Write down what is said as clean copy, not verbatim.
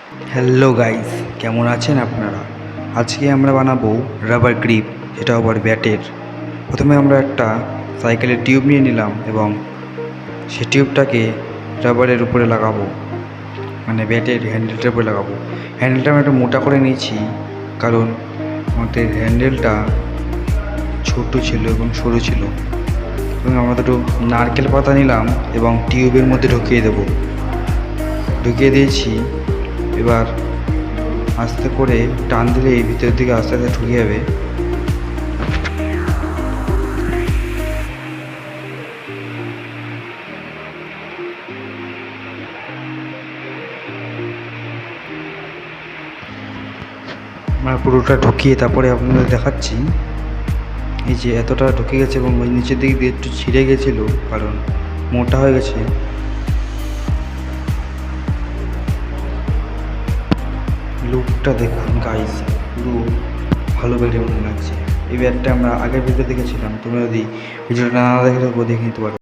Hello guys, কেমন আছেন আপনারা? আজকে আমরা বানাবো রাবার গ্রিপ, যেটা আবার ব্যাটের। প্রথমে আমরা একটা সাইকেলের টিউব নিয়ে নিলাম এবং সেই টিউবটাকে রাবারের উপরে লাগাবো, মানে ব্যাটের হ্যান্ডেলটার উপরে লাগাবো। হ্যান্ডেলটা আমরা একটু মোটা করে নিয়েছি, কারণ আমাদের হ্যান্ডেলটা ছোট ছিল এবং সরু ছিল। এবং আমরা দুটো নারকেল পাতা নিলাম এবং টিউবের মধ্যে ঢুকিয়ে দিয়েছি। এবার আস্তে করে টান দিলে এই ভিতরের দিকে আস্তে আস্তে ঢুকে যাবে। আমরা পুরোটা ঢুকিয়ে তারপরে আপনাদের দেখাচ্ছি। এই যে এতটা ঢুকে গেছে এবং ওই নিচের দিক দিয়ে একটু ছিঁড়ে গেছিলো, কারণ মোটা হয়ে গেছে। লুকটা দেখুন গাইস, পুরো ভালো ব্যাটের মনে লাগছে। এই ব্যাটটা আমরা আগের ভিডিও দেখেছিলাম, তোমরা যদি ভিডিওটা না দেখে থাকো দেখে নিতে পারো।